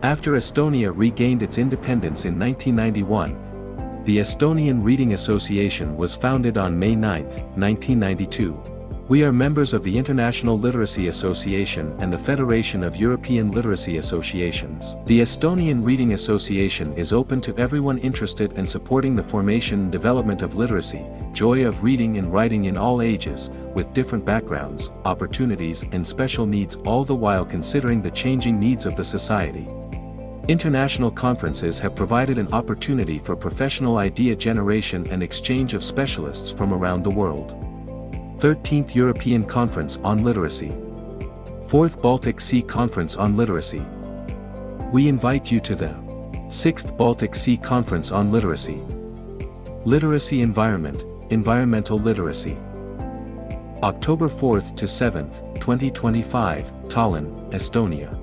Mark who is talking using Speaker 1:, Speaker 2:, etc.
Speaker 1: After Estonia regained its independence in 1991, the Estonian Reading Association was founded on May 9, 1992. We are members of the International Literacy Association and the Federation of European Literacy Associations. The Estonian Reading Association is open to everyone interested in supporting the formation and development of literacy, joy of reading and writing in all ages, with different backgrounds, opportunities and special needs, all the while considering the changing needs of the society. International conferences have provided an opportunity for professional idea generation and exchange of specialists from around the world. 13th European Conference on Literacy. 4th Baltic Sea Conference on Literacy. We invite you to the 6th Baltic Sea Conference on Literacy. Literacy Environment, Environmental Literacy. October 4th to 7th, 2025, Tallinn, Estonia.